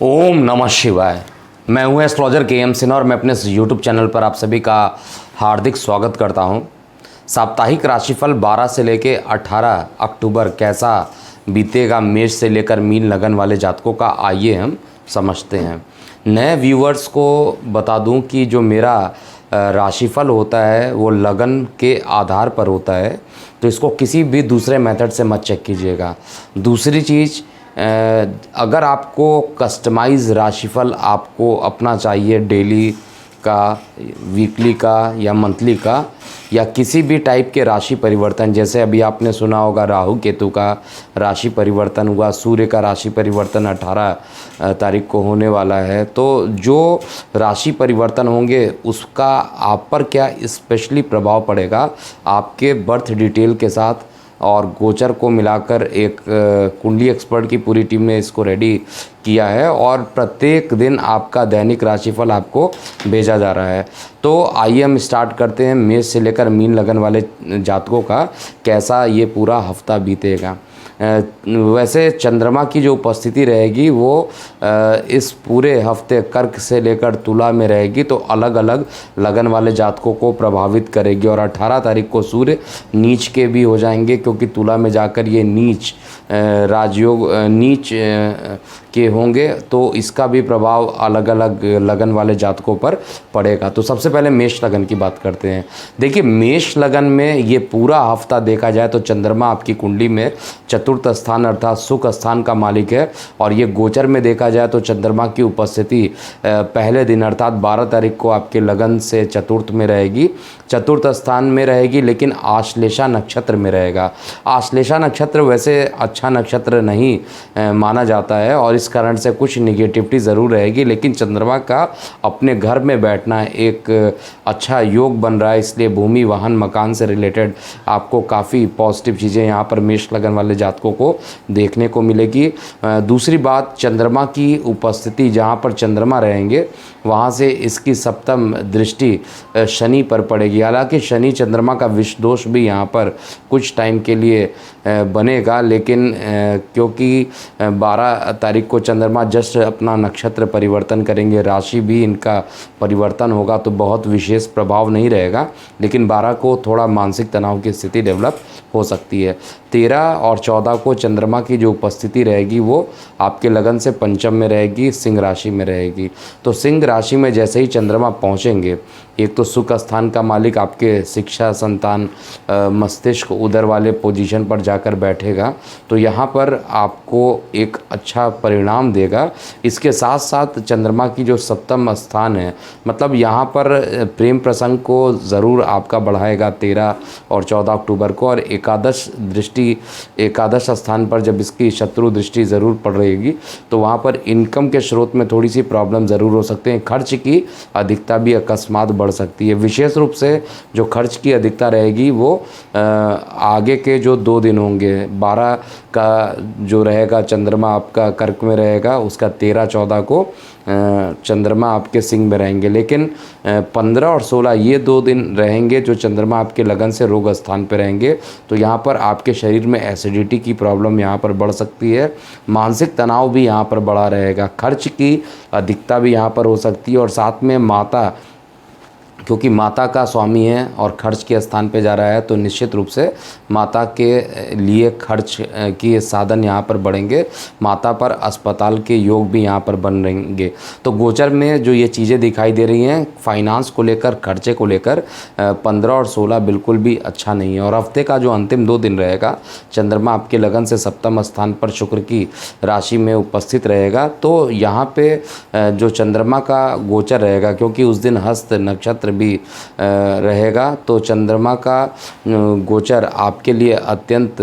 ओम नमः शिवाय। मैं हूं एस्ट्रोलॉजर के एम सिन्हा और मैं अपने यूट्यूब चैनल पर आप सभी का हार्दिक स्वागत करता हूं। साप्ताहिक राशिफल 12 से लेकर 18 अक्टूबर कैसा बीतेगा मेष से लेकर मीन लगन वाले जातकों का, आइए हम समझते हैं। नए व्यूअर्स को बता दूं कि जो मेरा राशिफल होता है वो लगन के आधार पर होता है, तो इसको किसी भी दूसरे मेथड से मत चेक कीजिएगा। दूसरी चीज़, अगर आपको कस्टमाइज राशिफल आपको अपना चाहिए, डेली का, वीकली का या मंथली का, या किसी भी टाइप के राशि परिवर्तन, जैसे अभी आपने सुना होगा राहु केतु का राशि परिवर्तन हुआ, सूर्य का राशि परिवर्तन 18 तारीख को होने वाला है। तो जो राशि परिवर्तन होंगे उसका आप पर क्या स्पेशली प्रभाव पड़ेगा, आपके बर्थ डिटेल के साथ और गोचर को मिलाकर एक कुंडली एक्सपर्ट की पूरी टीम ने इसको रेडी किया है और प्रत्येक दिन आपका दैनिक राशिफल आपको भेजा जा रहा है। तो आइए हम स्टार्ट करते हैं मेष से लेकर मीन लगन वाले जातकों का कैसा ये पूरा हफ्ता बीतेगा। वैसे चंद्रमा की जो उपस्थिति रहेगी वो इस पूरे हफ्ते कर्क से लेकर तुला में रहेगी, तो अलग अलग लगन वाले जातकों को प्रभावित करेगी। और 18 तारीख को सूर्य नीच के भी हो जाएंगे, क्योंकि तुला में जाकर ये नीच राजयोग नीच के होंगे, तो इसका भी प्रभाव अलग अलग लगन वाले जातकों पर पड़ेगा। तो सबसे पहले मेष लगन की बात करते हैं। देखिए, मेष लगन में ये पूरा हफ्ता देखा जाए तो चंद्रमा आपकी कुंडली में चतुर्थ स्थान अर्थात सुख स्थान का मालिक है, और ये गोचर में देखा जाए तो चंद्रमा की उपस्थिति पहले दिन अर्थात 12 तारीख को आपके लगन से चतुर्थ में रहेगी, चतुर्थ स्थान में रहेगी, लेकिन आश्लेषा नक्षत्र में रहेगा। आश्लेषा नक्षत्र वैसे अच्छा नक्षत्र नहीं माना जाता है और इस कारण से कुछ निगेटिविटी ज़रूर रहेगी, लेकिन चंद्रमा का अपने घर में बैठना एक अच्छा योग बन रहा है, इसलिए भूमि वाहन मकान से रिलेटेड आपको काफ़ी पॉजिटिव चीज़ें यहाँ पर मेष लगन वाले जातकों को देखने को मिलेगी। दूसरी बात, चंद्रमा की उपस्थिति जहाँ पर चंद्रमा रहेंगे वहाँ से इसकी सप्तम दृष्टि शनि पर पड़ेगी। हालांकि शनि चंद्रमा का विष दोष भी यहाँ पर कुछ टाइम के लिए बनेगा, लेकिन क्योंकि 12 तारीख को चंद्रमा जस्ट अपना नक्षत्र परिवर्तन करेंगे, राशि भी इनका परिवर्तन होगा, तो बहुत विशेष प्रभाव नहीं रहेगा, लेकिन 12 को थोड़ा मानसिक तनाव की स्थिति डेवलप हो सकती है। 13 और 14 को चंद्रमा की जो उपस्थिति रहेगी वो आपके लगन से पंचम में रहेगी, सिंह राशि में रहेगी। तो सिंह राशि में जैसे ही चंद्रमा पहुंचेंगे, एक तो सुख स्थान का मालिक आपके शिक्षा, संतान, मस्तिष्क, उदर वाले पोजीशन पर जाकर बैठेगा, तो यहाँ पर आपको एक अच्छा परिणाम देगा। इसके साथ साथ चंद्रमा की जो सप्तम स्थान है, मतलब यहाँ पर प्रेम प्रसंग को ज़रूर आपका बढ़ाएगा 13 और 14 अक्टूबर को। और एकादश स्थान पर जब इसकी शत्रु दृष्टि ज़रूर पड़ रहेगी, तो वहाँ पर इनकम के स्रोत में थोड़ी सी प्रॉब्लम ज़रूर हो सकते हैं। खर्च की अधिकता भी अकस्मात बढ़ सकती है। विशेष रूप से जो खर्च की अधिकता रहेगी वो आगे के जो 2 दिन होंगे, 12 का जो रहेगा चंद्रमा आपका कर्क में रहेगा, उसका 13-14 को चंद्रमा आपके सिंह में रहेंगे, लेकिन 15 और 16 ये 2 दिन रहेंगे जो चंद्रमा आपके लगन से रोग स्थान पर रहेंगे, तो यहाँ पर आपके शरीर में एसिडिटी की प्रॉब्लम यहाँ पर बढ़ सकती है, मानसिक तनाव भी यहाँ पर बढ़ा रहेगा, खर्च की अधिकता भी यहाँ पर हो सकती है। और साथ में माता, क्योंकि माता का स्वामी है और खर्च के स्थान पे जा रहा है, तो निश्चित रूप से माता के लिए खर्च की साधन यहाँ पर बढ़ेंगे, माता पर अस्पताल के योग भी यहाँ पर बन रहेंगे। तो गोचर में जो ये चीज़ें दिखाई दे रही हैं फाइनेंस को लेकर, खर्चे को लेकर, 15 और 16 बिल्कुल भी अच्छा नहीं है। और हफ्ते का जो अंतिम 2 दिन रहेगा, चंद्रमा आपके लगन से सप्तम स्थान पर शुक्र की राशि में उपस्थित रहेगा, तो यहाँ पर जो चंद्रमा का गोचर रहेगा, क्योंकि उस दिन हस्त नक्षत्र भी रहेगा, तो चंद्रमा का गोचर आपके लिए अत्यंत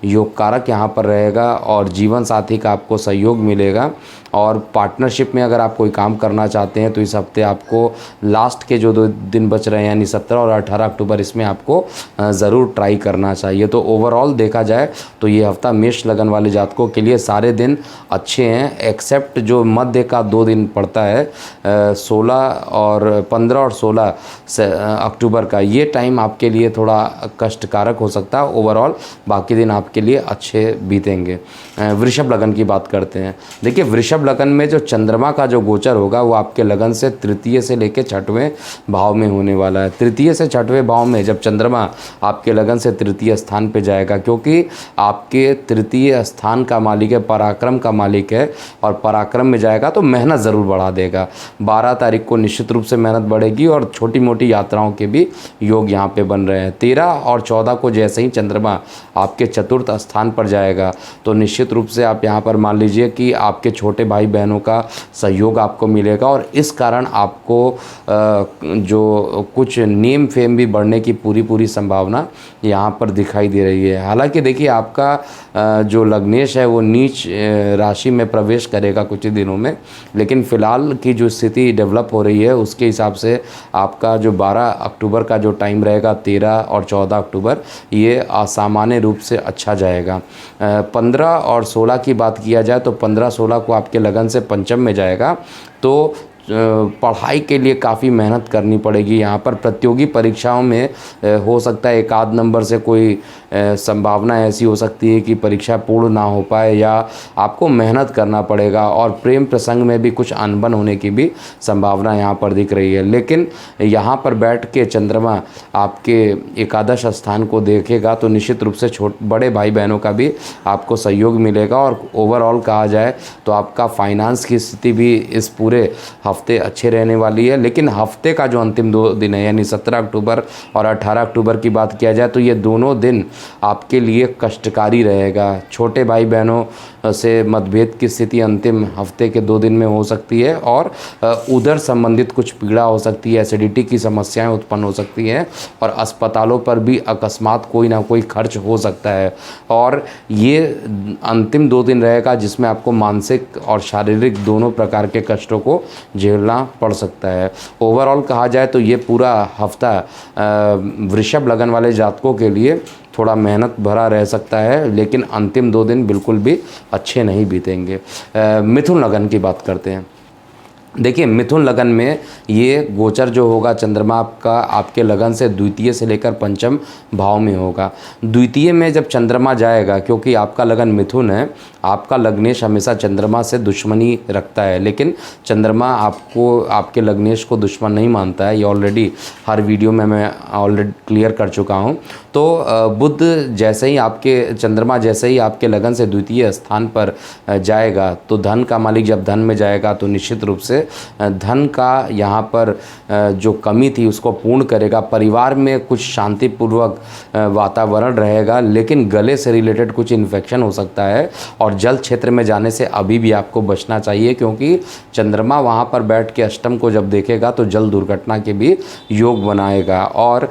योगकारक यहाँ पर रहेगा और जीवन साथी का आपको सहयोग मिलेगा। और पार्टनरशिप में अगर आप कोई काम करना चाहते हैं तो इस हफ्ते आपको लास्ट के जो 2 दिन बच रहे हैं यानी 17 और 18 अक्टूबर, इसमें आपको ज़रूर ट्राई करना चाहिए। तो ओवरऑल देखा जाए तो ये हफ्ता मेष लगन वाले जातकों के लिए सारे दिन अच्छे हैं, एक्सेप्ट जो मध्य का 2 दिन पड़ता है 15 और 16 अक्टूबर का, ये टाइम आपके लिए थोड़ा कष्टकारक हो सकता है। ओवरऑल बाकी दिन आपके लिए अच्छे बीतेंगे। वृषभ लगन की बात करते हैं। देखिए, वृषभ वृषभ लगन में जो चंद्रमा का जो गोचर होगा वो आपके लगन से तृतीय से लेकर छठवें भाव में होने वाला है। तृतीय से छठवें भाव में जब चंद्रमा आपके लगन से तृतीय स्थान पे जाएगा, क्योंकि आपके तृतीय स्थान का मालिक है, पराक्रम का मालिक है, और पराक्रम में जाएगा तो मेहनत ज़रूर बढ़ा देगा। 12 तारीख को निश्चित रूप से मेहनत बढ़ेगी और छोटी मोटी यात्राओं के भी योग यहाँ पे बन रहे हैं। 13 और 14 को जैसे ही चंद्रमा आपके चतुर्थ स्थान पर जाएगा तो निश्चित रूप से आप यहाँ पर मान लीजिए कि आपके छोटे भाई बहनों का सहयोग आपको मिलेगा, और इस कारण आपको जो कुछ नेम फेम भी बढ़ने की पूरी संभावना यहाँ पर दिखाई दे रही है। हालांकि देखिए, आपका जो लग्नेश है वो नीच राशि में प्रवेश करेगा कुछ ही दिनों में, लेकिन फ़िलहाल की जो स्थिति डेवलप हो रही है उसके हिसाब से आपका जो 12 अक्टूबर का जो टाइम रहेगा, 13 और 14 अक्टूबर, ये असामान्य रूप से अच्छा जाएगा। 15 और 16 की बात किया जाए तो 15-16 को आपके लगन से पंचम में जाएगा, तो पढ़ाई के लिए काफ़ी मेहनत करनी पड़ेगी। यहाँ पर प्रतियोगी परीक्षाओं में हो सकता है एक आध नंबर से कोई संभावना ऐसी हो सकती है कि परीक्षा पूर्ण ना हो पाए, या आपको मेहनत करना पड़ेगा, और प्रेम प्रसंग में भी कुछ अनबन होने की भी संभावना यहाँ पर दिख रही है। लेकिन यहाँ पर बैठ के चंद्रमा आपके एकादश स्थान को देखेगा तो निश्चित रूप से बड़े भाई बहनों का भी आपको सहयोग मिलेगा, और ओवरऑल कहा जाए तो आपका फाइनेंस की स्थिति भी इस पूरे हफ्ते अच्छे रहने वाली है। लेकिन हफ्ते का जो अंतिम 2 दिन है, यानी 17 अक्टूबर और 18 अक्टूबर की बात किया जाए तो ये दोनों दिन आपके लिए कष्टकारी रहेगा। छोटे भाई बहनों से मतभेद की स्थिति अंतिम हफ्ते के 2 दिन में हो सकती है, और उधर संबंधित कुछ पीड़ा हो सकती है, एसिडिटी की समस्याएं उत्पन्न हो सकती हैं, और अस्पतालों पर भी अकस्मात कोई ना कोई खर्च हो सकता है। और ये अंतिम 2 दिन रहेगा जिसमें आपको मानसिक और शारीरिक दोनों प्रकार के कष्टों को झेलना पड़ सकता है। ओवरऑल कहा जाए तो ये पूरा हफ्ता वृषभ लगन वाले जातकों के लिए थोड़ा मेहनत भरा रह सकता है, लेकिन अंतिम 2 दिन बिल्कुल भी अच्छे नहीं बीतेंगे। मिथुन लगन की बात करते हैं। देखिए, मिथुन लगन में ये गोचर जो होगा चंद्रमा आपका आपके लगन से द्वितीय से लेकर पंचम भाव में होगा। द्वितीय में जब चंद्रमा जाएगा, क्योंकि आपका लगन मिथुन है, आपका लग्नेश हमेशा चंद्रमा से दुश्मनी रखता है, लेकिन चंद्रमा आपको आपके लग्नेश को दुश्मन नहीं मानता है। ये ऑलरेडी हर वीडियो में मैं ऑलरेडी क्लियर कर चुका हूँ। तो बुध जैसे ही आपके चंद्रमा जैसे ही आपके लगन से द्वितीय स्थान पर जाएगा तो धन का मालिक जब धन में जाएगा तो निश्चित रूप से धन का यहाँ पर जो कमी थी उसको पूर्ण करेगा। परिवार में कुछ शांतिपूर्वक वातावरण रहेगा, लेकिन गले से रिलेटेड कुछ इन्फेक्शन हो सकता है, और जल क्षेत्र में जाने से अभी भी आपको बचना चाहिए, क्योंकि चंद्रमा वहाँ पर बैठ के अष्टम को जब देखेगा तो जल दुर्घटना के भी योग बनाएगा। और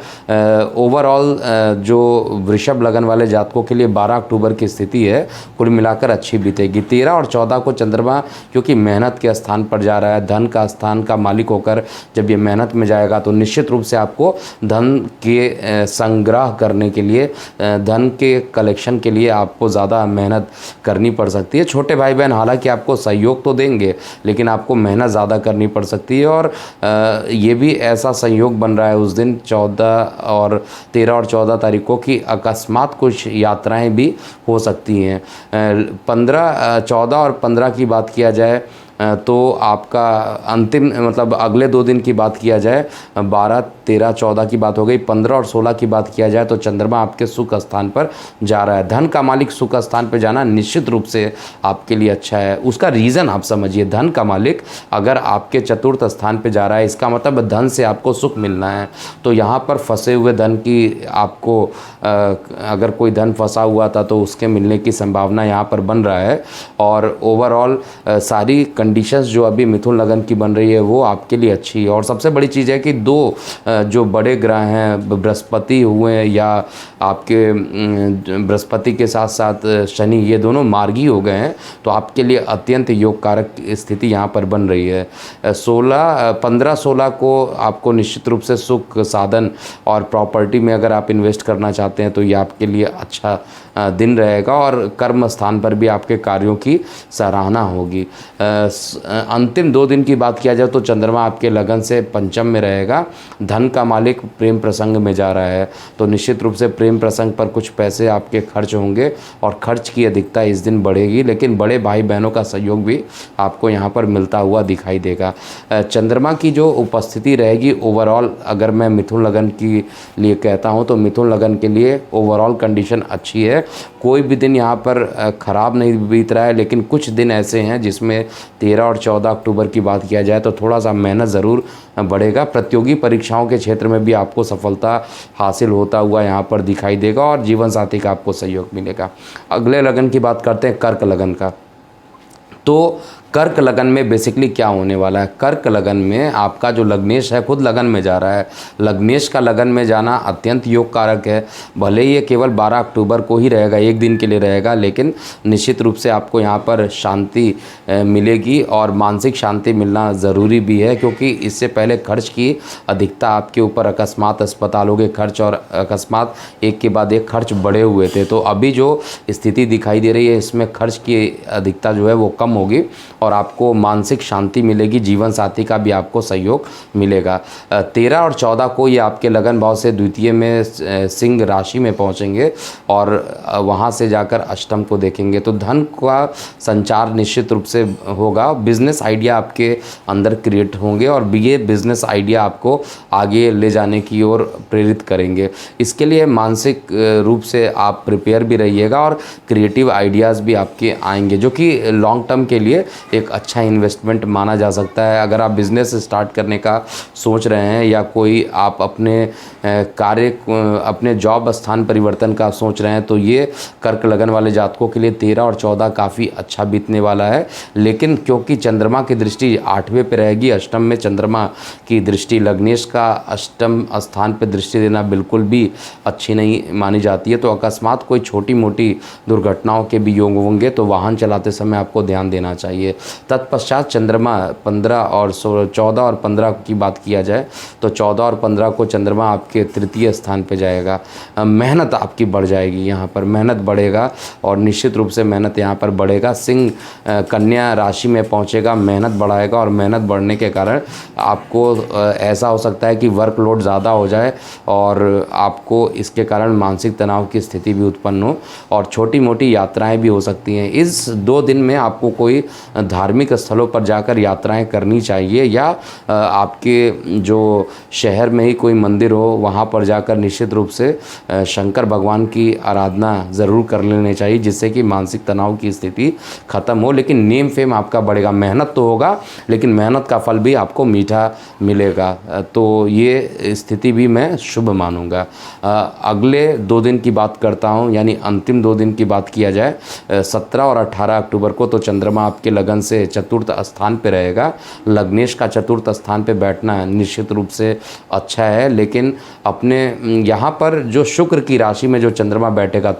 ओवरऑल जो वृषभ लगन वाले जातकों के लिए 12 अक्टूबर की स्थिति है कुल मिलाकर अच्छी बीतेगी। 13 और 14 को चंद्रमा क्योंकि मेहनत के स्थान पर जा रहा है, धन का स्थान का मालिक होकर जब ये मेहनत में जाएगा तो निश्चित रूप से आपको धन के संग्रह करने के लिए, धन के कलेक्शन के लिए आपको ज़्यादा मेहनत करनी पड़ सकती है। छोटे भाई बहन हालांकि आपको सहयोग तो देंगे, लेकिन आपको मेहनत ज़्यादा करनी पड़ सकती है। और ये भी ऐसा संयोग बन रहा है उस दिन 13 और 14 तारीखों की अकस्मात कुछ यात्राएं भी हो सकती हैं। 14 और 15 की बात किया जाए तो आपका अंतिम मतलब अगले 2 दिन की बात किया जाए, 12, 13, 14 की बात हो गई। 15 और 16 की बात किया जाए तो चंद्रमा आपके सुख स्थान पर जा रहा है। धन का मालिक सुख स्थान पर जाना निश्चित रूप से आपके लिए अच्छा है। उसका रीज़न आप समझिए, धन का मालिक अगर आपके चतुर्थ स्थान पर जा रहा है, इसका मतलब धन से आपको सुख मिलना है। तो यहाँ पर फंसे हुए धन की आपको अगर कोई धन फंसा हुआ था तो उसके मिलने की संभावना यहाँ पर बन रहा है। और ओवरऑल सारी कंडीशंस जो अभी मिथुन लगन की बन रही है वो आपके लिए अच्छी है। और सबसे बड़ी चीज़ है कि 2 जो बड़े ग्रह हैं, बृहस्पति हुए या आपके बृहस्पति के साथ साथ शनि, ये दोनों मार्गी हो गए हैं, तो आपके लिए अत्यंत योगकारक स्थिति यहाँ पर बन रही है। 15-16 को आपको निश्चित रूप से सुख, साधन और प्रॉपर्टी में अगर आप इन्वेस्ट करना चाहते हैं तो ये आपके लिए अच्छा दिन रहेगा और कर्म स्थान पर भी आपके कार्यों की सराहना होगी। अंतिम 2 दिन की बात किया जाए तो चंद्रमा आपके लगन से पंचम में रहेगा। धन का मालिक प्रेम प्रसंग में जा रहा है, तो निश्चित रूप से प्रेम प्रसंग पर कुछ पैसे आपके खर्च होंगे और खर्च की अधिकता इस दिन बढ़ेगी, लेकिन बड़े भाई बहनों का सहयोग भी आपको यहाँ पर मिलता हुआ दिखाई देगा। चंद्रमा की जो उपस्थिति रहेगी ओवरऑल, अगर मैं मिथुन लगन की लिए कहता हूँ तो मिथुन लगन के लिए ओवरऑल कंडीशन अच्छी है। कोई भी दिन यहाँ पर ख़राब नहीं बीत रहा है, लेकिन कुछ दिन ऐसे हैं जिसमें 13 और 14 अक्टूबर की बात किया जाए तो थोड़ा सा मेहनत ज़रूर बढ़ेगा। प्रतियोगी परीक्षाओं के क्षेत्र में भी आपको सफलता हासिल होता हुआ यहाँ पर दिखाई देगा और जीवन साथी का आपको सहयोग मिलेगा। अगले लगन की बात करते हैं कर्क लगन का। तो कर्क लगन में बेसिकली क्या होने वाला है? कर्क लगन में आपका जो लग्नेश है खुद लगन में जा रहा है। लग्नेश का लगन में जाना अत्यंत योग कारक है। भले ही ये केवल 12 अक्टूबर को ही रहेगा, एक दिन के लिए रहेगा, लेकिन निश्चित रूप से आपको यहाँ पर शांति मिलेगी और मानसिक शांति मिलना ज़रूरी भी है, क्योंकि इससे पहले खर्च की अधिकता आपके ऊपर, अकस्मात अस्पतालों के खर्च और अकस्मात एक के बाद एक खर्च बढ़े हुए थे। तो अभी जो स्थिति दिखाई दे रही है इसमें खर्च की अधिकता जो है वो कम होगी और आपको मानसिक शांति मिलेगी। जीवन साथी का भी आपको सहयोग मिलेगा। 13 और 14 को ये आपके लगन भाव से द्वितीय में सिंह राशि में पहुंचेंगे और वहां से जाकर अष्टम को देखेंगे। तो धन का संचार निश्चित रूप से होगा। बिजनेस आइडिया आपके अंदर क्रिएट होंगे और ये बिजनेस आइडिया आपको आगे ले जाने की ओर प्रेरित करेंगे। इसके लिए मानसिक रूप से आप प्रिपेयर भी रहिएगा और क्रिएटिव आइडियाज़ भी आपके आएंगे, जो कि लॉन्ग टर्म के लिए एक अच्छा इन्वेस्टमेंट माना जा सकता है। अगर आप बिज़नेस स्टार्ट करने का सोच रहे हैं या कोई आप अपने अपने जॉब स्थान परिवर्तन का सोच रहे हैं तो ये कर्क लगन वाले जातकों के लिए 13 और 14 काफ़ी अच्छा बीतने वाला है। लेकिन क्योंकि चंद्रमा की दृष्टि 8वें पे रहेगी, अष्टम में चंद्रमा की दृष्टि, लग्नेश का अष्टम स्थान पर दृष्टि देना बिल्कुल भी अच्छी नहीं मानी जाती है। तो अकस्मात कोई छोटी मोटी दुर्घटनाओं के भी योग होंगे, तो वाहन चलाते समय आपको ध्यान देना चाहिए। तत्पश्चात चंद्रमा 14 और 15 की बात किया जाए तो 14 और 15 को चंद्रमा आपके तृतीय स्थान पे जाएगा। मेहनत आपकी बढ़ जाएगी, यहाँ पर मेहनत बढ़ेगा और निश्चित रूप से मेहनत यहाँ पर बढ़ेगा। सिंह कन्या राशि में पहुँचेगा, मेहनत बढ़ाएगा और मेहनत बढ़ने के कारण आपको ऐसा हो सकता है कि वर्कलोड ज़्यादा हो जाए और आपको इसके कारण मानसिक तनाव की स्थिति भी उत्पन्न हो और छोटी मोटी यात्राएं भी हो सकती हैं। इस 2 दिन में आपको कोई धार्मिक स्थलों पर जाकर यात्राएं करनी चाहिए या आपके जो शहर में ही कोई मंदिर हो वहाँ पर जाकर निश्चित रूप से शंकर भगवान की आराधना ज़रूर कर लेनी चाहिए, जिससे कि मानसिक तनाव की स्थिति ख़त्म हो। लेकिन नेम फेम आपका बढ़ेगा, मेहनत तो होगा लेकिन मेहनत का फल भी आपको मीठा मिलेगा। तो ये स्थिति भी मैं शुभ मानूंगा। अगले 2 दिन की बात करता हूँ, यानी अंतिम 2 दिन की बात किया जाए 17 और 18 अक्टूबर को, तो चंद्रमा आपके लगन से चतुर्थ स्थान पे रहेगा। लग्नेश का चतुर्थ स्थान पे बैठना निश्चित रूप से अच्छा है, लेकिन अपने यहाँ पर जो शुक्र की राशि में जो चंद्रमा बैठेगा,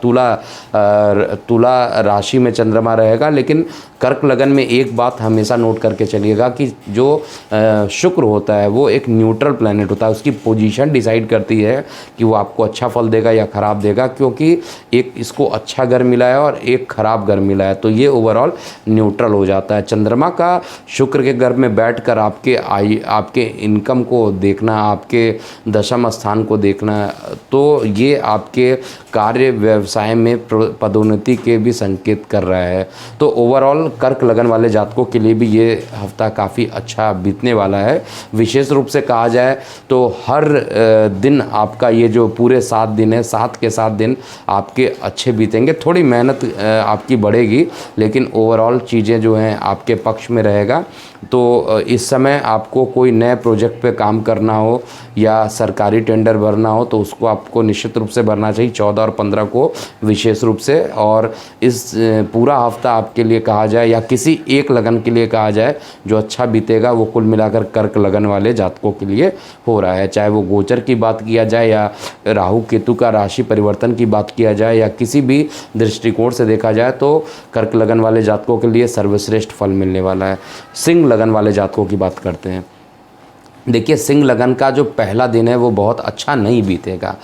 तुला राशि में चंद्रमा रहेगा। लेकिन कर्क लगन में एक बात हमेशा नोट करके चलिएगा कि जो शुक्र होता है वो एक न्यूट्रल प्लैनेट होता है। उसकी पोजीशन डिसाइड करती है कि वो आपको अच्छा फल देगा या ख़राब देगा, क्योंकि एक इसको अच्छा घर मिला है और एक ख़राब घर मिला है, तो ये ओवरऑल न्यूट्रल हो जाता है। चंद्रमा का शुक्र के घर में बैठकर आपके इनकम को देखना, आपके दशम स्थान को देखना, तो ये आपके कार्य व्यवसाय में पदोन्नति के भी संकेत कर रहा है। तो ओवरऑल कर्क लगन वाले जातकों के लिए भी ये हफ्ता काफ़ी अच्छा बीतने वाला है। विशेष रूप से कहा जाए तो हर दिन आपका ये जो पूरे 7 दिन है, 7 के 7 दिन आपके अच्छे बीतेंगे। थोड़ी मेहनत आपकी बढ़ेगी लेकिन ओवरऑल चीज़ें जो हैं आपके पक्ष में रहेगा। तो इस समय आपको कोई नए प्रोजेक्ट पे काम करना हो या सरकारी टेंडर भरना हो तो उसको आपको निश्चित रूप से भरना चाहिए 14 और 15 को विशेष रूप से। और इस पूरा हफ्ता आपके लिए कहा जाए या किसी एक लगन के लिए कहा जाए जो अच्छा बीतेगा, वो कुल मिलाकर कर्क लगन वाले जातकों के लिए हो रहा है। चाहे वो गोचर की बात किया जाए या राहु केतु का राशि परिवर्तन की बात किया जाए या किसी भी दृष्टिकोण से देखा जाए, तो कर्क लगन वाले जातकों के लिए सर्वश्रेष्ठ फल मिलने वाला है। सिंह लगन वाले जातकों की बात करते हैं। देखिए, सिंह लगन का जो पहला दिन है वो बहुत अच्छा नहीं बीतेगा।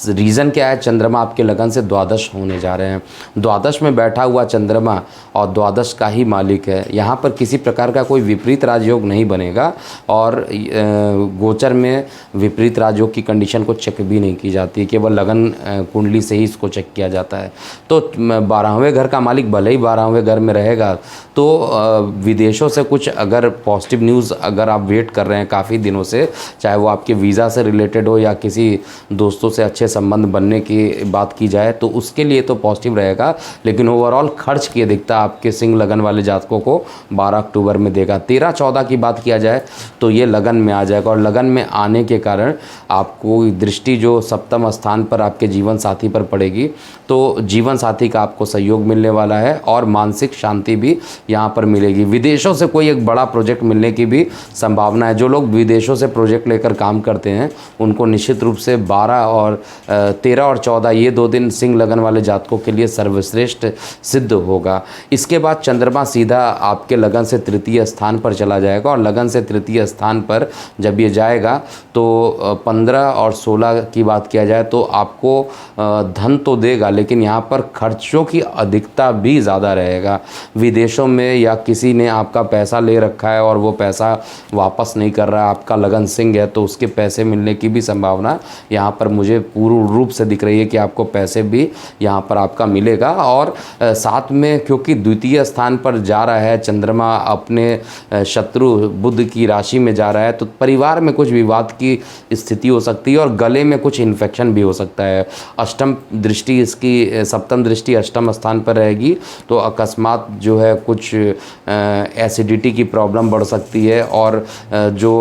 रीज़न क्या है? चंद्रमा आपके लगन से द्वादश होने जा रहे हैं। द्वादश में बैठा हुआ चंद्रमा और द्वादश का ही मालिक है। यहाँ पर किसी प्रकार का कोई विपरीत राजयोग नहीं बनेगा और गोचर में विपरीत राजयोग की कंडीशन को चेक भी नहीं की जाती, केवल लगन कुंडली से ही इसको चेक किया जाता है। तो 12वें घर का मालिक भले ही 12वें घर में रहेगा, तो विदेशों से कुछ अगर पॉजिटिव न्यूज़ अगर आप वेट कर रहे हैं काफ़ी दिनों से, चाहे वो आपके वीज़ा से रिलेटेड हो या किसी दोस्तों से अच्छे संबंध बनने की बात की जाए, तो उसके लिए तो पॉजिटिव रहेगा। लेकिन ओवरऑल खर्च की अधिकता आपके सिंह लगन वाले जातकों को 12 अक्टूबर में देगा। 13-14 की बात किया जाए तो ये लगन में आ जाएगा और लगन में आने के कारण आपको दृष्टि जो सप्तम स्थान पर आपके जीवन साथी पर पड़ेगी, तो जीवन साथी का आपको सहयोग मिलने वाला है और मानसिक शांति भी यहाँ पर मिलेगी। विदेशों से कोई एक बड़ा प्रोजेक्ट मिलने की भी संभावना है। जो लोग विदेशों से प्रोजेक्ट लेकर काम करते हैं उनको निश्चित रूप से 13 और 14 ये 2 दिन सिंह लगन वाले जातकों के लिए सर्वश्रेष्ठ सिद्ध होगा। इसके बाद चंद्रमा सीधा आपके लगन से तृतीय स्थान पर चला जाएगा और लगन से तृतीय स्थान पर जब ये जाएगा तो 15 और 16 की बात किया जाए तो आपको धन तो देगा, लेकिन यहाँ पर खर्चों की अधिकता भी ज़्यादा रहेगा। विदेशों में या किसी ने आपका पैसा ले रखा है और वो पैसा वापस नहीं कर रहा है, आपका लगन सिंह है, तो उसके पैसे मिलने की भी संभावना यहाँ पर मुझे पूर्ण रूप से दिख रही है कि आपको पैसे भी यहाँ पर आपका मिलेगा। और साथ में क्योंकि द्वितीय स्थान पर जा रहा है चंद्रमा, अपने शत्रु बुध की राशि में जा रहा है, तो परिवार में कुछ विवाद की स्थिति हो सकती है और गले में कुछ इन्फेक्शन भी हो सकता है। अष्टम दृष्टि इसकी, सप्तम दृष्टि अष्टम स्थान पर रहेगी, तो अकस्मात जो है कुछ एसिडिटी की प्रॉब्लम बढ़ सकती है। और जो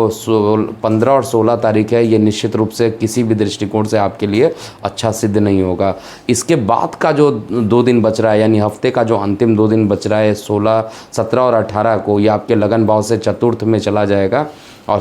15 और 16 तारीख है ये निश्चित रूप से किसी भी दृष्टिकोण से आपके लिए अच्छा सिद्ध नहीं होगा। इसके बाद का जो 2 दिन बच रहा है, यानी हफ्ते का जो अंतिम 2 दिन बच रहा है, 16, 17 और 18 को, ये आपके लगन भाव से चतुर्थ में चला जाएगा और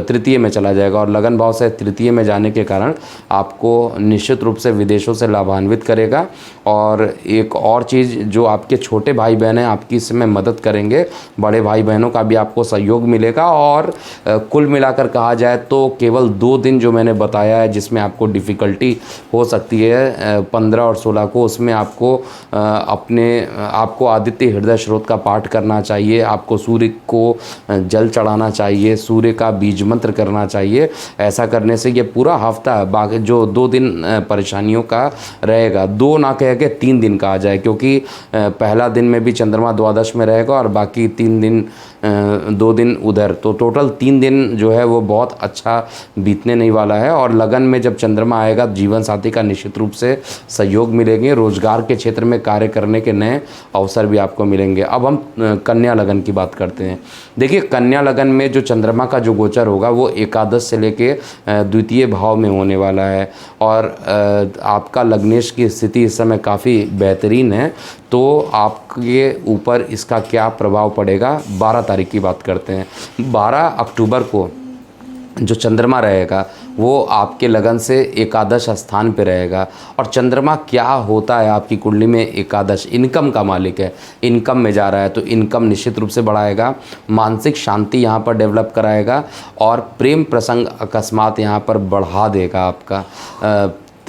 तृतीय में चला जाएगा। और लगन भाव से तृतीय में जाने के कारण आपको निश्चित रूप से विदेशों से लाभान्वित करेगा। और एक और चीज़, जो आपके छोटे भाई बहन हैं आपकी इसमें मदद करेंगे, बड़े भाई बहनों का भी आपको सहयोग मिलेगा। और कुल मिलाकर कहा जाए तो केवल 2 दिन जो मैंने बताया है जिसमें आपको डिफ़िकल्टी हो सकती है 15 और 16 को, उसमें आपको आपको आदित्य हृदय स्रोत का पाठ करना चाहिए, आपको सूर्य को जल चढ़ाना चाहिए, सूर्य का बीज मंत्र करना चाहिए। ऐसा करने से ये पूरा हफ्ता बाकी जो 2 दिन परेशानियों का रहेगा, 2 ना कह के 3 दिन का आ जाए, क्योंकि पहला दिन में भी चंद्रमा द्वादश में रहेगा और बाकी 3 दिन 2 दिन उधर, तो टोटल 3 दिन जो है वो बहुत अच्छा बीतने नहीं वाला है। और लगन में जब चंद्रमा आएगा जीवन साथी का निश्चित रूप से सहयोग मिलेंगे, रोजगार के क्षेत्र में कार्य करने के नए अवसर भी आपको मिलेंगे। अब हम कन्या लगन की बात करते हैं। देखिए, कन्या लगन में जो चंद्रमा का जो गोचर होगा वो एकादश से लेके द्वितीय भाव में होने वाला है और आपका लग्नेश की स्थिति इस समय काफ़ी बेहतरीन है। तो आपके ऊपर इसका क्या प्रभाव पड़ेगा, 12 तारीख की बात करते हैं। 12 अक्टूबर को जो चंद्रमा रहेगा वो आपके लगन से एकादश स्थान पे रहेगा। और चंद्रमा क्या होता है आपकी कुंडली में, एकादश इनकम का मालिक है, इनकम में जा रहा है, तो इनकम निश्चित रूप से बढ़ाएगा, मानसिक शांति यहाँ पर डेवलप कराएगा और प्रेम प्रसंग अकस्मात यहाँ पर बढ़ा देगा आपका।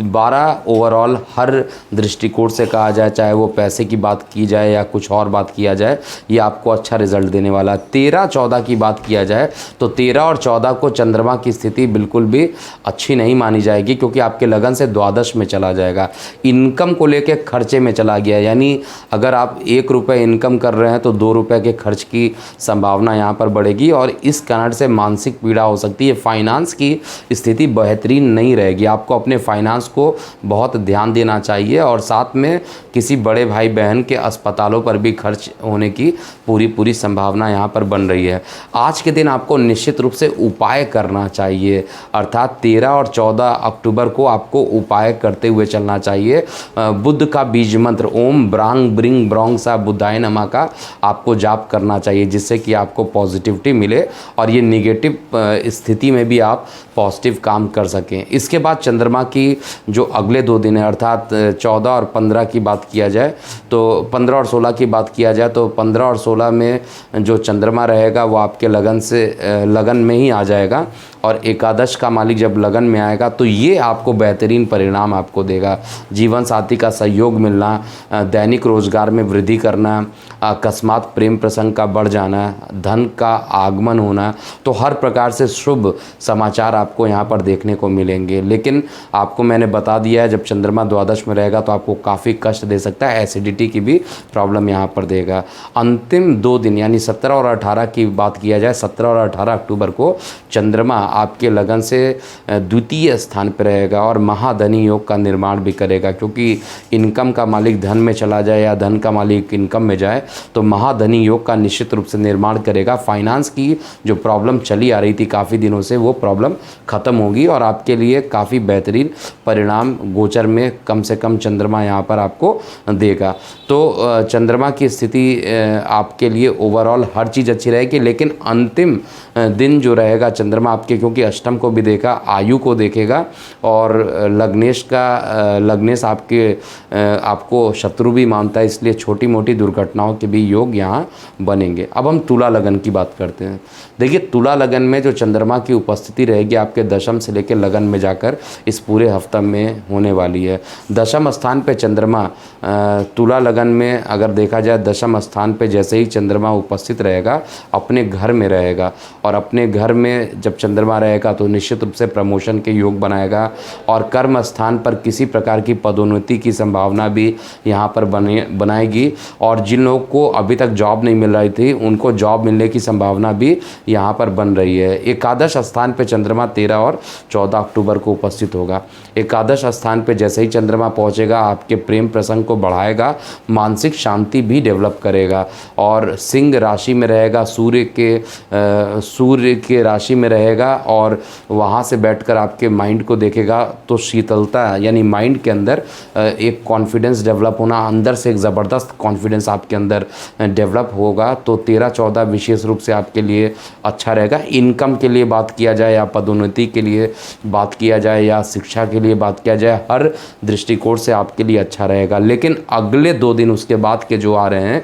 12 ओवरऑल हर दृष्टिकोण से कहा जाए, चाहे वो पैसे की बात की जाए या कुछ और बात किया जाए, ये आपको अच्छा रिजल्ट देने वाला है। 13-14 की बात किया जाए तो 13 और 14 को चंद्रमा की स्थिति बिल्कुल भी अच्छी नहीं मानी जाएगी, क्योंकि आपके लगन से द्वादश में चला जाएगा, इनकम को लेके खर्चे में चला गया। यानी अगर आप 1 रुपये इनकम कर रहे हैं तो 2 रुपये के खर्च की संभावना यहाँ पर बढ़ेगी और इस कारण से मानसिक पीड़ा हो सकती है। फाइनेंस की स्थिति बेहतरीन नहीं रहेगी, आपको अपने फाइनेंस को बहुत ध्यान देना चाहिए और साथ में किसी बड़े भाई बहन के अस्पतालों पर भी खर्च होने की पूरी संभावना यहाँ पर बन रही है। आज के दिन आपको निश्चित रूप से उपाय करना चाहिए, अर्थात 13 और 14 अक्टूबर को आपको उपाय करते हुए चलना चाहिए। बुद्ध का बीज मंत्र ओम ब्रांग ब्रिंग ब्रोंग सा बुद्धाय नमः का आपको जाप करना चाहिए, जिससे कि आपको पॉजिटिविटी मिले और ये निगेटिव स्थिति में भी आप पॉजिटिव काम कर सकें। इसके बाद चंद्रमा की जो अगले 2 दिन है, अर्थात 14 और 15 की बात किया जाए तो 15 और 16 की बात किया जाए तो 15 और 16 में जो चंद्रमा रहेगा वो आपके लगन में ही आ जाएगा और एकादश का मालिक जब लगन में आएगा तो ये आपको बेहतरीन परिणाम आपको देगा। जीवन साथी का सहयोग मिलना, दैनिक रोजगार में वृद्धि करना, अकस्मात प्रेम प्रसंग का बढ़ जाना, धन का आगमन होना, तो हर प्रकार से शुभ समाचार आपको यहाँ पर देखने को मिलेंगे। लेकिन आपको मैंने बता दिया है, जब चंद्रमा द्वादश में रहेगा तो आपको काफ़ी कष्ट दे सकता है, एसिडिटी की भी प्रॉब्लम यहाँ पर देगा। अंतिम 2 दिन यानी 17 और 18 की बात किया जाए, 17 और 18 अक्टूबर को चंद्रमा आपके लगन से द्वितीय स्थान पर रहेगा और महाधनी योग का निर्माण भी करेगा, क्योंकि इनकम का मालिक धन में चला जाए या धन का मालिक इनकम में जाए तो महाधनी योग का निश्चित रूप से निर्माण करेगा। फाइनेंस की जो प्रॉब्लम चली आ रही थी काफ़ी दिनों से, वो प्रॉब्लम ख़त्म होगी और आपके लिए काफ़ी बेहतरीन परिणाम गोचर में कम से कम चंद्रमा यहाँ पर आपको देगा। तो चंद्रमा की स्थिति आपके लिए ओवरऑल हर चीज़ अच्छी रहेगी, लेकिन अंतिम दिन जो रहेगा चंद्रमा आपके, क्योंकि अष्टम को भी देखा, आयु को देखेगा और लग्नेश आपको शत्रु भी मानता है, इसलिए छोटी मोटी दुर्घटनाओं के भी योग यहाँ बनेंगे। अब हम तुला लगन की बात करते हैं। देखिए, तुला लगन में जो चंद्रमा की उपस्थिति रहेगी आपके दशम से लेकर लगन में जाकर इस पूरे हफ्ते में होने वाली है। दशम स्थान पे चंद्रमा, तुला लगन में अगर देखा जाए दशम स्थान पे जैसे ही चंद्रमा उपस्थित रहेगा अपने घर में रहेगा, और अपने घर में जब चंद्रमा रहेगा तो निश्चित रूप से प्रमोशन के योग बनाएगा और कर्म स्थान पर किसी प्रकार की पदोन्नति की संभावना भी यहाँ पर बनाएगी। और जिन लोगों को अभी तक जॉब नहीं मिल रही थी उनको जॉब मिलने की संभावना भी यहाँ पर बन रही है। एकादश स्थान पे चंद्रमा 13 और 14 अक्टूबर को उपस्थित होगा। एकादश स्थान पे जैसे ही चंद्रमा पहुँचेगा आपके प्रेम प्रसंग को बढ़ाएगा, मानसिक शांति भी डेवलप करेगा और सिंह राशि में रहेगा, सूर्य के राशि में रहेगा और वहाँ से बैठकर आपके माइंड को देखेगा तो शीतलता यानी माइंड के अंदर एक कॉन्फिडेंस डेवलप होना, अंदर से एक ज़बरदस्त कॉन्फिडेंस आपके अंदर डेवलप होगा। तो 13-14 विशेष रूप से आपके लिए अच्छा रहेगा। इनकम के लिए बात किया जाए या पदोन्नति के लिए बात किया जाए या शिक्षा के लिए बात किया जाए, हर दृष्टिकोण से आपके लिए अच्छा रहेगा। लेकिन अगले 2 दिन उसके बाद के जो आ रहे हैं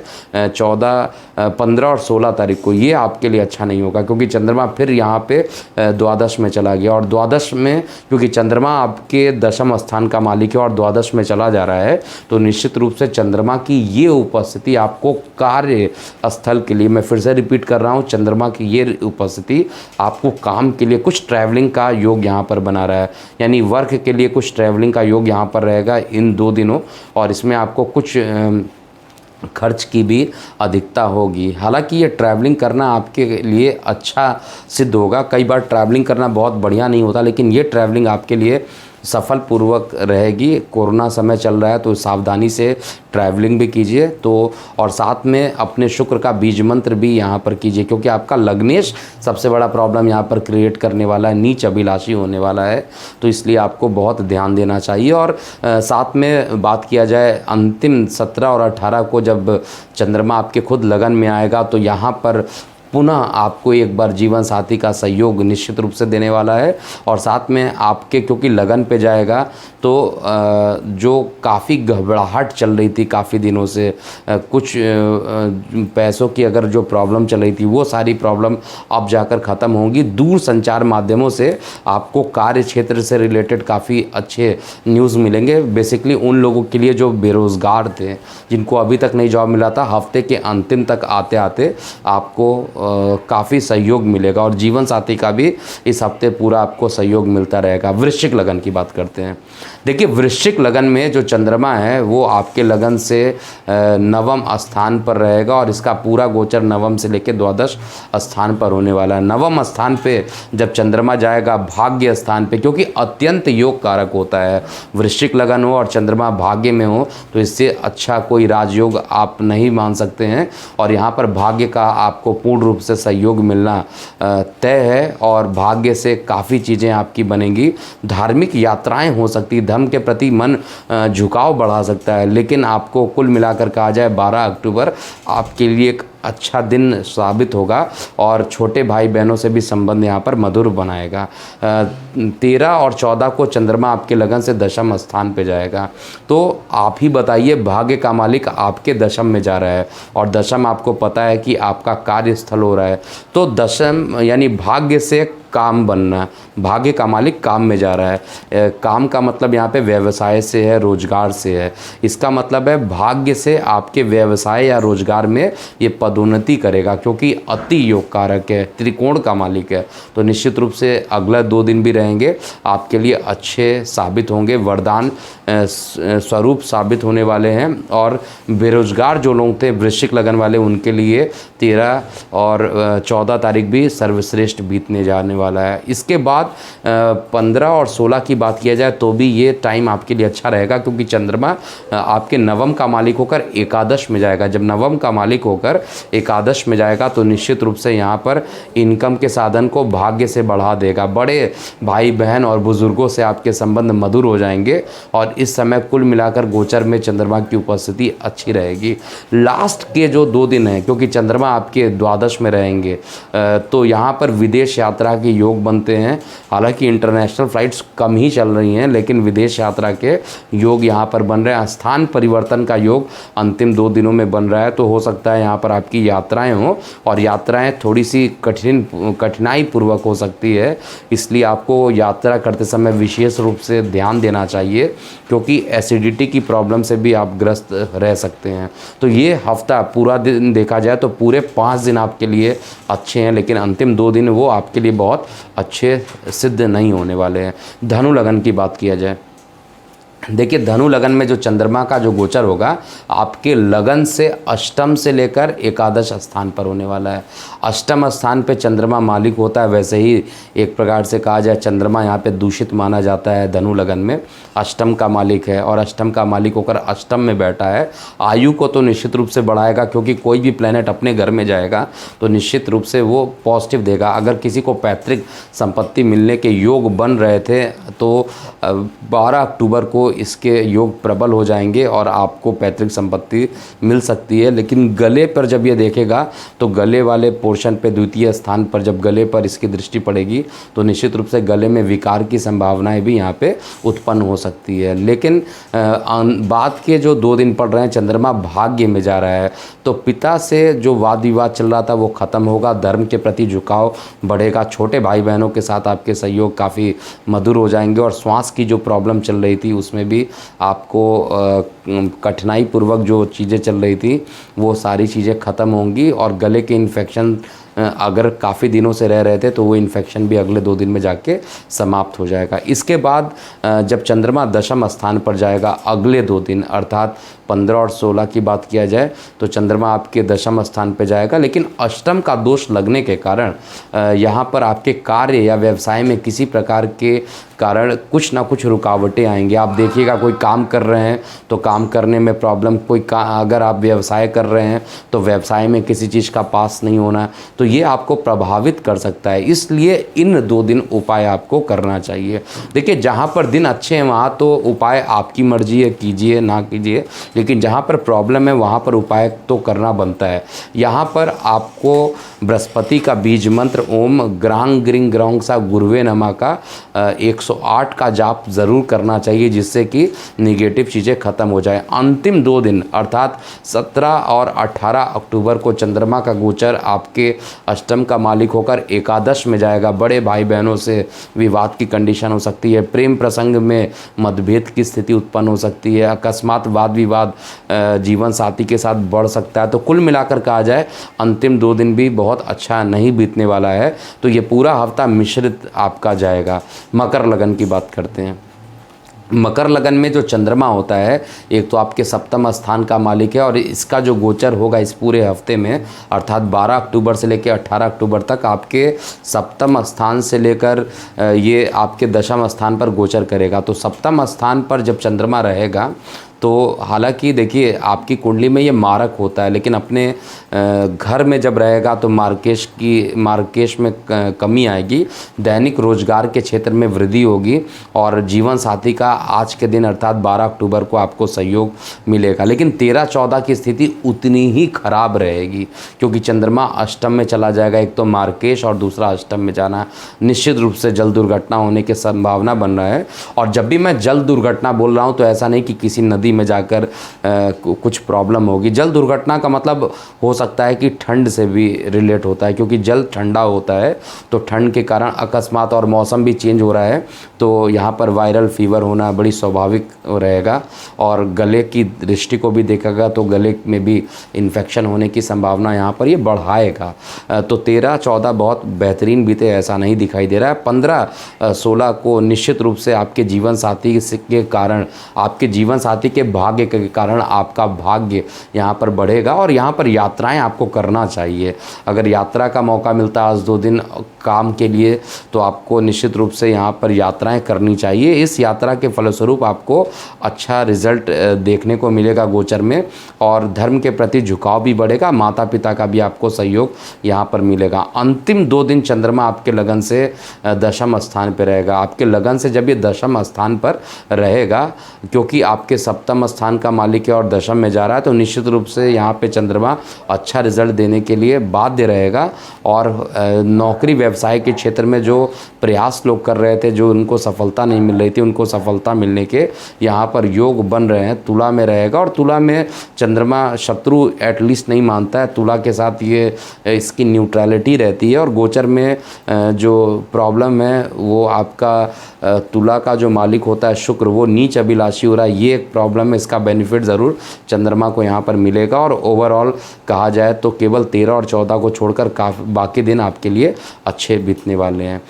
15 और 16 तारीख को, ये आपके लिए अच्छा नहीं होगा, क्योंकि चंद्रमा फिर यहाँ पे द्वादश में चला गया और द्वादश में क्योंकि चंद्रमा आपके दशम स्थान का मालिक है और द्वादश में चला जा रहा है, तो निश्चित रूप से चंद्रमा की ये उपस्थिति आपको कार्य स्थल के लिए, मैं फिर से रिपीट कर रहा हूँ, चंद्रमा की ये उपस्थिति आपको काम के लिए कुछ ट्रैवलिंग का योग यहाँ पर बना रहा है, यानी वर्क के लिए कुछ ट्रैवलिंग का योग यहाँ पर रहेगा इन 2 दिनों, और इसमें आपको कुछ खर्च की भी अधिकता होगी। हालांकि ये ट्रैवलिंग करना आपके लिए अच्छा सिद्ध होगा। कई बार ट्रैवलिंग करना बहुत बढ़िया नहीं होता, लेकिन ये ट्रैवलिंग आपके लिए सफलपूर्वक रहेगी। कोरोना समय चल रहा है तो सावधानी से ट्रैवलिंग भी कीजिए, तो और साथ में अपने शुक्र का बीज मंत्र भी यहाँ पर कीजिए, क्योंकि आपका लग्नेश सबसे बड़ा प्रॉब्लम यहाँ पर क्रिएट करने वाला है, नीच अभिलाषी होने वाला है, तो इसलिए आपको बहुत ध्यान देना चाहिए। और साथ में बात किया जाए अंतिम 17 और 18 को जब चंद्रमा आपके खुद लगन में आएगा तो यहाँ पर पुनः आपको एक बार जीवन साथी का सहयोग निश्चित रूप से देने वाला है। और साथ में आपके क्योंकि लगन पे जाएगा तो जो काफ़ी घबराहट चल रही थी काफ़ी दिनों से, कुछ पैसों की अगर जो प्रॉब्लम चल रही थी वो सारी प्रॉब्लम अब जाकर ख़त्म होंगी। दूर संचार माध्यमों से आपको कार्य क्षेत्र से रिलेटेड काफ़ी अच्छे न्यूज़ मिलेंगे। बेसिकली उन लोगों के लिए जो बेरोज़गार थे, जिनको अभी तक नहीं जॉब मिला था, हफ्ते के अंतिम तक आते आते आपको काफ़ी सहयोग मिलेगा और जीवन साथी का भी इस हफ्ते पूरा आपको सहयोग मिलता रहेगा। वृश्चिक लगन की बात करते हैं। देखिए, वृश्चिक लगन में जो चंद्रमा है वो आपके लगन से नवम स्थान पर रहेगा और इसका पूरा गोचर नवम से लेकर द्वादश स्थान पर होने वाला है। नवम स्थान पे जब चंद्रमा जाएगा भाग्य स्थान पे, क्योंकि अत्यंत योग कारक होता है, वृश्चिक लगन हो और चंद्रमा भाग्य में हो तो इससे अच्छा कोई राजयोग आप नहीं मान सकते हैं। और यहाँ पर भाग्य का आपको पूर्ण रूप से सहयोग मिलना तय है और भाग्य से काफ़ी चीज़ें आपकी बनेंगी। धार्मिक यात्राएं हो सकती, धर्म के प्रति मन झुकाव बढ़ा सकता है, लेकिन आपको कुल मिलाकर कहा जाए 12 अक्टूबर आपके लिए एक अच्छा दिन साबित होगा और छोटे भाई बहनों से भी संबंध यहाँ पर मधुर बनाएगा। 13 और 14 को चंद्रमा आपके लगन से दशम स्थान पे जाएगा, तो आप ही बताइए, भाग्य का मालिक आपके दशम में जा रहा है और दशम आपको पता है कि आपका कार्यस्थल हो रहा है, तो दशम यानी भाग्य से काम बनना, भाग्य का मालिक काम में जा रहा है। काम का मतलब यहाँ पे व्यवसाय से है, रोजगार से है। इसका मतलब है भाग्य से आपके व्यवसाय या रोजगार में ये पदोन्नति करेगा, क्योंकि अति योग कारक है, त्रिकोण का मालिक है। तो निश्चित रूप से अगला 2 दिन भी रहेंगे आपके लिए अच्छे साबित होंगे, वरदान स्वरूप साबित होने वाले हैं। और बेरोजगार जो लोग थे वृश्चिक लगन वाले, उनके लिए 13 और 14 तारीख भी सर्वश्रेष्ठ बीतने जाने वाला है। इसके बाद 15 और 16 की बात किया जाए तो भी ये टाइम आपके लिए अच्छा रहेगा, क्योंकि चंद्रमा आपके नवम का मालिक होकर एकादश में जाएगा। जब नवम का मालिक होकर एकादश में जाएगा तो निश्चित रूप से यहाँ पर इनकम के साधन को भाग्य से बढ़ा देगा। बड़े भाई बहन और बुजुर्गों से आपके संबंध मधुर हो जाएंगे और इस समय कुल मिलाकर गोचर में चंद्रमा की उपस्थिति अच्छी रहेगी। लास्ट के जो 2 दिन हैं, क्योंकि चंद्रमा आपके द्वादश में रहेंगे, तो यहाँ पर विदेश यात्रा के योग बनते हैं। हालांकि इंटरनेशनल फ्लाइट्स कम ही चल रही हैं, लेकिन विदेश यात्रा के योग यहाँ पर बन रहे हैं। स्थान परिवर्तन का योग अंतिम 2 दिनों में बन रहा है, तो हो सकता है यहाँ पर आपकी यात्राएं हों, और यात्राएं थोड़ी सी कठिनाई पूर्वक हो सकती है। इसलिए आपको यात्रा करते समय विशेष रूप से ध्यान देना चाहिए, क्योंकि एसिडिटी की प्रॉब्लम से भी आप ग्रस्त रह सकते हैं। तो ये हफ्ता पूरा दिन देखा जाए तो पूरे 5 दिन आपके लिए अच्छे हैं, लेकिन अंतिम 2 दिन वो आपके लिए बहुत अच्छे सिद्ध नहीं होने वाले हैं। धनु लगन की बात किया जाए, देखिए धनु लगन में जो चंद्रमा का जो गोचर होगा आपके लगन से अष्टम से लेकर एकादश स्थान पर होने वाला है। अष्टम स्थान पे चंद्रमा मालिक होता है, वैसे ही एक प्रकार से कहा जाए चंद्रमा यहाँ पे दूषित माना जाता है। धनु लगन में अष्टम का मालिक है और अष्टम का मालिक होकर अष्टम में बैठा है। आयु को तो निश्चित रूप से बढ़ाएगा, क्योंकि कोई भी प्लेनेट अपने घर में जाएगा तो निश्चित रूप से वो पॉजिटिव देगा। अगर किसी को पैतृक संपत्ति मिलने के योग बन रहे थे तो 12 अक्टूबर को इसके योग प्रबल हो जाएंगे और आपको पैतृक संपत्ति मिल सकती है। लेकिन गले पर जब ये देखेगा तो गले वाले पोर्शन पे, द्वितीय स्थान पर जब गले पर इसकी दृष्टि पड़ेगी तो निश्चित रूप से गले में विकार की संभावनाएं भी यहाँ पे उत्पन्न हो सकती है। लेकिन बाद के जो 2 दिन पड़ रहे हैं चंद्रमा भाग्य में जा रहा है, तो पिता से जो वाद विवाद चल रहा था वो ख़त्म होगा, धर्म के प्रति झुकाव बढ़ेगा, छोटे भाई बहनों के साथ आपके सहयोग काफ़ी मधुर हो जाएंगे। और श्वास की जो प्रॉब्लम चल रही थी उसमें भी आपको कठिनाई पूर्वक जो चीज़ें चल रही थी वो सारी चीज़ें ख़त्म होंगी। और गले के इन्फेक्शन अगर काफ़ी दिनों से रह रहे थे तो वो इन्फेक्शन भी अगले 2 दिन में जाके समाप्त हो जाएगा। इसके बाद जब चंद्रमा दशम स्थान पर जाएगा अगले 2 दिन, अर्थात 15 और 16 की बात किया जाए तो चंद्रमा आपके दशम स्थान पर जाएगा। लेकिन अष्टम का दोष लगने के कारण यहाँ पर आपके कार्य या व्यवसाय में किसी प्रकार के कारण कुछ ना कुछ रुकावटें आएंगी। आप देखिएगा कोई काम कर रहे हैं तो काम करने में प्रॉब्लम, अगर आप व्यवसाय कर रहे हैं तो व्यवसाय में किसी चीज़ का पास नहीं होना, तो ये आपको प्रभावित कर सकता है। इसलिए इन 2 दिन उपाय आपको करना चाहिए। देखिए जहाँ पर दिन अच्छे हैं वहाँ तो उपाय आपकी मर्जी है, कीजिए ना कीजिए, लेकिन जहाँ पर प्रॉब्लम है वहाँ पर उपाय तो करना बनता है। यहाँ पर आपको बृहस्पति का बीज मंत्र ओम ग्रांग ग्रिंग ग्रौंग सा गुरुवे नमा का 108 का जाप ज़रूर करना चाहिए, जिससे कि निगेटिव चीज़ें ख़त्म हो जाए। अंतिम 2 दिन अर्थात 17 और 18 अक्टूबर को चंद्रमा का गोचर आपके अष्टम का मालिक होकर एकादश में जाएगा। बड़े भाई बहनों से विवाद की कंडीशन हो सकती है, प्रेम प्रसंग में मतभेद की स्थिति उत्पन्न हो सकती है, अकस्मात वाद विवाद जीवन साथी के साथ बढ़ सकता है। तो कुल मिलाकर कहा जाए अंतिम 2 दिन भी बहुत अच्छा नहीं बीतने वाला है। तो ये पूरा हफ्ता मिश्रित आपका जाएगा। मकर लगन की बात करते हैं। मकर लगन में जो चंद्रमा होता है एक तो आपके सप्तम स्थान का मालिक है और इसका जो गोचर होगा इस पूरे हफ्ते में अर्थात 12 अक्टूबर से लेकर 18 अक्टूबर तक आपके सप्तम स्थान से लेकर ये आपके दशम स्थान पर गोचर करेगा। तो सप्तम स्थान पर जब चंद्रमा रहेगा तो हालांकि देखिए आपकी कुंडली में ये मारक होता है, लेकिन अपने घर में जब रहेगा तो मार्केश में कमी आएगी, दैनिक रोजगार के क्षेत्र में वृद्धि होगी और जीवन साथी का आज के दिन अर्थात 12 अक्टूबर को आपको सहयोग मिलेगा। लेकिन 13-14 की स्थिति उतनी ही खराब रहेगी, क्योंकि चंद्रमा अष्टम में चला जाएगा, एक तो मार्केश और दूसरा अष्टम में जाना, निश्चित रूप से जल दुर्घटना होने की संभावना बन रहा है। और जब भी मैं जल दुर्घटना बोल रहा हूँ तो ऐसा नहीं कि किसी नदी जल्दी में जाकर कुछ प्रॉब्लम होगी। जल दुर्घटना का मतलब हो सकता है कि ठंड से भी रिलेट होता है, क्योंकि जल ठंडा होता है तो ठंड के कारण अकस्मात, और मौसम भी चेंज हो रहा है तो यहाँ पर वायरल फीवर होना बड़ी स्वाभाविक रहेगा। और गले की दृष्टि को भी देखेगा तो गले में भी इन्फेक्शन होने की संभावना यहाँ पर ये बढ़ाएगा। तो 13-14 बहुत बेहतरीन बीते ऐसा नहीं दिखाई दे रहा है। 15-16 को निश्चित रूप से आपके जीवन साथी के कारण, आपके जीवन साथी के भाग्य के कारण आपका भाग्य यहाँ पर बढ़ेगा और यहाँ पर यात्राएं आपको करना चाहिए। अगर यात्रा का मौका मिलता है आज 2 दिन काम के लिए तो आपको निश्चित रूप से यहाँ पर यात्राएं करनी चाहिए। इस यात्रा के फलस्वरूप आपको अच्छा रिजल्ट देखने को मिलेगा गोचर में, और धर्म के प्रति झुकाव भी बढ़ेगा, माता पिता का भी आपको सहयोग यहाँ पर मिलेगा। अंतिम 2 दिन चंद्रमा आपके लगन से दशम स्थान पर रहेगा। आपके लगन से जब ये दशम स्थान पर रहेगा, क्योंकि आपके सप्तम स्थान का मालिक है और दशम में जा रहा है, तो निश्चित रूप से यहाँ पे चंद्रमा अच्छा रिजल्ट देने के लिए बाध्य रहेगा। और नौकरी व्यवसाय के क्षेत्र में जो प्रयास लोग कर रहे थे, जो उनको सफलता नहीं मिल रही थी, उनको सफलता मिलने के यहाँ पर योग बन रहे हैं। तुला में रहेगा और तुला में चंद्रमा शत्रु एटलीस्ट नहीं मानता है, तुला के साथ ये इसकी न्यूट्रलिटी रहती है। और गोचर में जो प्रॉब्लम है वो आपका तुला का जो मालिक होता है शुक्र, वो नीच अभिलाषी हो रहा है, ये एक प्रॉब्लम है। इसका बेनिफिट ज़रूर चंद्रमा को यहाँ पर मिलेगा। और ओवरऑल कहा जाए तो केवल 13 और 14 को छोड़कर बाकी दिन आपके लिए अच्छे बीतने वाले हैं।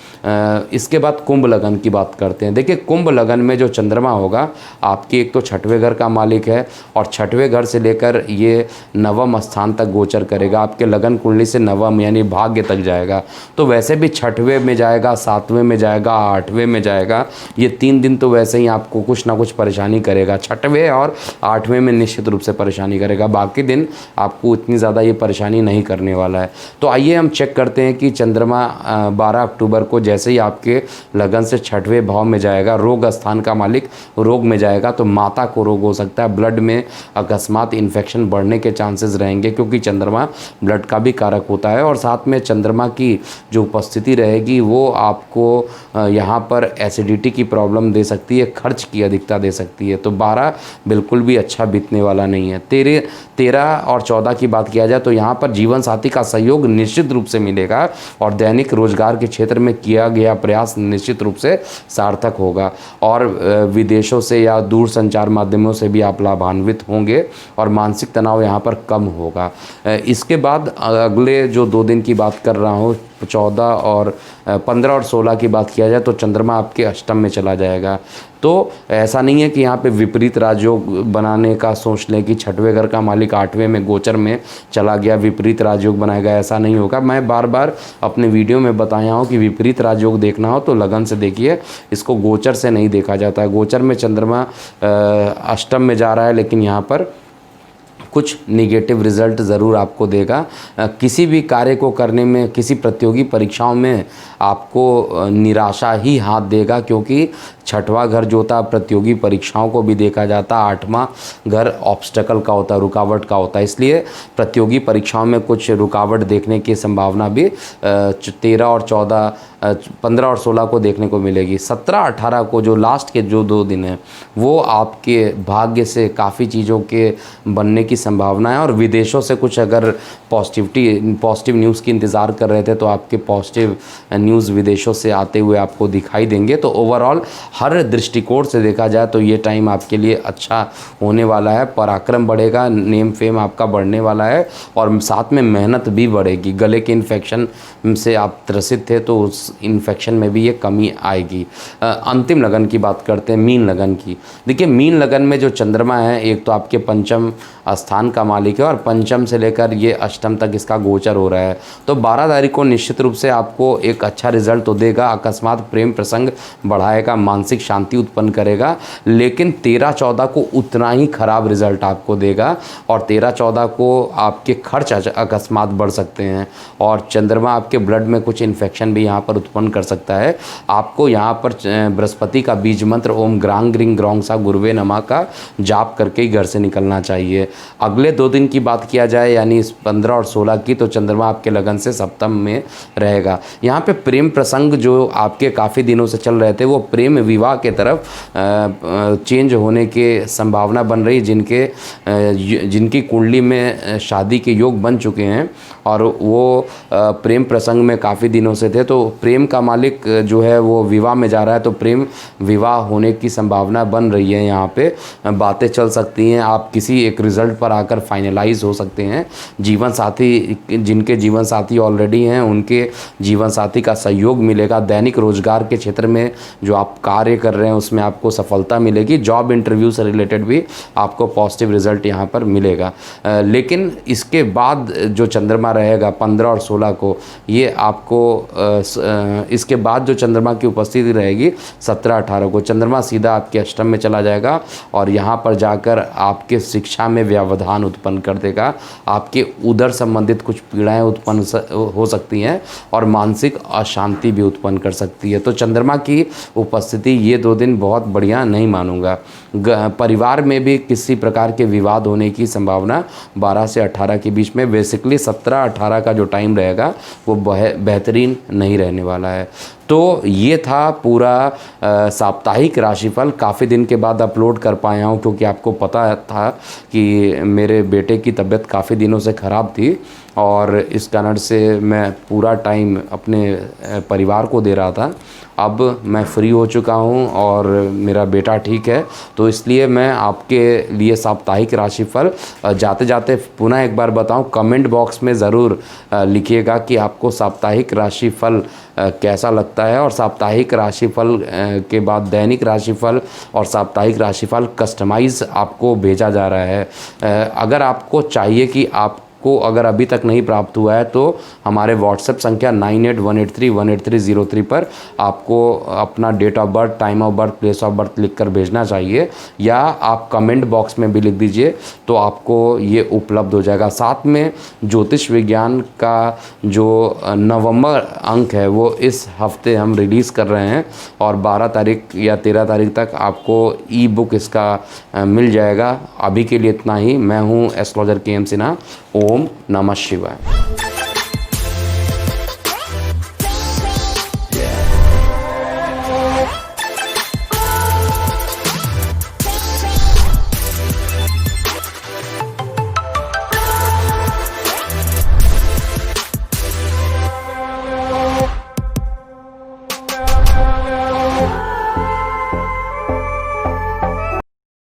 इसके बाद कुंभ लगन की बात करते हैं। देखिए, कुंभ लगन में जो चंद्रमा होगा आपकी एक तो 6वें घर का मालिक है और 6वें घर से लेकर ये 9वें स्थान तक गोचर करेगा। आपके लगन कुंडली से 9वें यानी भाग्य तक जाएगा। तो वैसे भी 6वें में जाएगा, 7वें में जाएगा, 8वें में जाएगा। ये 3 दिन तो वैसे ही आपको कुछ ना कुछ परेशानी करेगा। 6वें और 8वें में निश्चित रूप से परेशानी करेगा, बाकी दिन आपको इतनी ज़्यादा ये परेशानी नहीं करने वाला है। तो आइए हम चेक करते हैं कि चंद्रमा 12 अक्टूबर को जैसे ही आपके लगन से 6वें भाव में जाएगा, रोग स्थान का मालिक रोग में जाएगा, तो माता को रोग हो सकता है। ब्लड में अकस्मात इन्फेक्शन बढ़ने के चांसेस रहेंगे, क्योंकि चंद्रमा ब्लड का भी कारक होता है। और साथ में चंद्रमा की जो उपस्थिति रहेगी वो आपको यहाँ पर एसिडिटी की प्रॉब्लम दे सकती है, खर्च की अधिकता दे सकती है। तो 12 बिल्कुल भी अच्छा बीतने वाला नहीं है। 13 और 14 की बात किया जाए तो यहाँ पर जीवन साथी का सहयोग निश्चित रूप से मिलेगा और दैनिक रोजगार के क्षेत्र में किया गया प्रयास निश्चित रूप से सार्थक होगा। और विदेशों से या दूर संचार माध्यमों से भी आप लाभान्वित होंगे और मानसिक तनाव यहाँ पर कम होगा। इसके बाद अगले जो 2 दिन की बात कर रहा हूँ, 14 और 15 और 16 की बात किया जाए तो चंद्रमा आपके अष्टम में चला जाएगा। तो ऐसा नहीं है कि यहाँ पे विपरीत राजयोग बनाने का सोच लें कि 6वें घर का मालिक 8वें में गोचर में चला गया, विपरीत राजयोग बनाएगा, ऐसा नहीं होगा। मैं बार बार अपने वीडियो में बताया हूँ कि विपरीत राजयोग देखना हो तो लगन से देखिए, इसको गोचर से नहीं देखा जाता है। गोचर में चंद्रमा अष्टम में जा रहा है, लेकिन यहाँ पर कुछ निगेटिव रिजल्ट ज़रूर आपको देगा। किसी भी कार्य को करने में, किसी प्रतियोगी परीक्षाओं में आपको निराशा ही हाथ देगा, क्योंकि 6वां घर जो होता है प्रतियोगी परीक्षाओं को भी देखा जाता है, 8वां घर ऑब्स्टेकल का होता है, रुकावट का होता है। इसलिए प्रतियोगी परीक्षाओं में कुछ रुकावट देखने की संभावना भी 13 और 14, 15 और 16 को देखने को मिलेगी। 17-18 को जो लास्ट के जो 2 दिन हैं वो आपके भाग्य से काफ़ी चीज़ों के बनने की संभावना है। और विदेशों से कुछ अगर पॉजिटिव न्यूज़ की इंतज़ार कर रहे थे तो आपके पॉजिटिव न्यूज़ विदेशों से आते हुए आपको दिखाई देंगे। तो ओवरऑल हर दृष्टिकोण से देखा जाए तो ये टाइम आपके लिए अच्छा होने वाला है। पराक्रम बढ़ेगा, नेम फेम आपका बढ़ने वाला है और साथ में मेहनत भी बढ़ेगी। गले के इन्फेक्शन से आप त्रसित थे तो उस इन्फेक्शन में भी ये कमी आएगी। अंतिम लगन की बात करते हैं, मीन लगन की। देखिए, मीन लगन में जो चंद्रमा है, एक तो आपके पंचम स्थान का मालिक है और पंचम से लेकर ये अष्टम तक इसका गोचर हो रहा है। तो 12 तारीख को निश्चित रूप से आपको एक अच्छा रिजल्ट तो देगा, अकस्मात प्रेम प्रसंग बढ़ाएगा, मानसिक शांति उत्पन्न करेगा। लेकिन 13-14 को उतना ही खराब रिजल्ट आपको देगा और 13-14 को आपके खर्च अकस्मात बढ़ सकते हैं और चंद्रमा आपके ब्लड में कुछ इन्फेक्शन भी यहाँ पर उत्पन्न कर सकता है। आपको यहाँ पर बृहस्पति का बीज मंत्र ओम ग्रांग ग्रिंग ग्रौंग सा गुरुवे नमः का जाप करके ही घर से निकलना चाहिए। अगले 2 दिन की बात किया जाए यानी इस 15 और 16 की, तो चंद्रमा आपके लगन से सप्तम में रहेगा। यहाँ पे प्रेम प्रसंग जो आपके काफ़ी दिनों से चल रहे थे वो प्रेम विवाह के तरफ चेंज होने के संभावना बन रही, जिनकी कुंडली में शादी के योग बन चुके हैं और वो प्रेम प्रसंग में काफ़ी दिनों से थे, तो प्रेम का मालिक जो है वो विवाह में जा रहा है, तो प्रेम विवाह होने की संभावना बन रही है। यहाँ पे बातें चल सकती हैं, आप किसी एक रिज़ल्ट पर आकर फाइनलाइज हो सकते हैं। जीवन साथी, जिनके जीवन साथी ऑलरेडी हैं उनके जीवन साथी का सहयोग मिलेगा। दैनिक रोजगार के क्षेत्र में जो आप कार्य कर रहे हैं उसमें आपको सफलता मिलेगी। जॉब इंटरव्यू से रिलेटेड भी आपको पॉजिटिव रिजल्ट यहाँ पर मिलेगा। लेकिन इसके बाद जो चंद्रमा रहेगा 15 और 16 को, ये आपको इसके बाद जो चंद्रमा की उपस्थिति रहेगी 17-18 को, चंद्रमा सीधा आपके अष्टम में चला जाएगा और यहाँ पर जाकर आपके शिक्षा में व्यवधान उत्पन्न कर देगा। आपके उदर संबंधित कुछ पीड़ाएं उत्पन्न हो सकती हैं और मानसिक अशांति भी उत्पन्न कर सकती है। तो चंद्रमा की उपस्थिति ये 2 दिन बहुत बढ़िया नहीं मानूंगा। परिवार में भी किसी प्रकार के विवाद होने की संभावना 12 से 18 के बीच में, बेसिकली 17-18 का जो टाइम रहेगा वो बेहतरीन नहीं रहने वाला है। तो ये था पूरा साप्ताहिक राशिफल। काफ़ी दिन के बाद अपलोड कर पाया हूँ क्योंकि आपको पता था कि मेरे बेटे की तबीयत काफ़ी दिनों से ख़राब थी और इस कारण से मैं पूरा टाइम अपने परिवार को दे रहा था। अब मैं फ्री हो चुका हूँ और मेरा बेटा ठीक है, तो इसलिए मैं आपके लिए साप्ताहिक राशिफल जाते जाते पुनः एक बार बताऊँ, कमेंट बॉक्स में ज़रूर लिखिएगा कि आपको साप्ताहिक राशिफल कैसा लगता है। और साप्ताहिक राशिफल के बाद दैनिक राशिफल और साप्ताहिक राशिफल कस्टमाइज़ आपको भेजा जा रहा है। अगर आपको चाहिए कि आपको अगर अभी तक नहीं प्राप्त हुआ है तो हमारे व्हाट्सएप संख्या 9818318303 पर आपको अपना date of birth, time of birth, place of birth लिखकर भेजना चाहिए, या आप कमेंट बॉक्स में भी लिख दीजिए तो आपको ये उपलब्ध हो जाएगा। साथ में ज्योतिष विज्ञान का जो नवंबर अंक है वो इस हफ्ते हम रिलीज़ कर रहे हैं और 12 तारीख या 13 तारीख तक आपको ई बुक इसका मिल जाएगा। अभी के लिए इतना ही। मैं हूँ एस्ट्रोलॉजर के एम सिन्हा। ओम नमः शिवाय।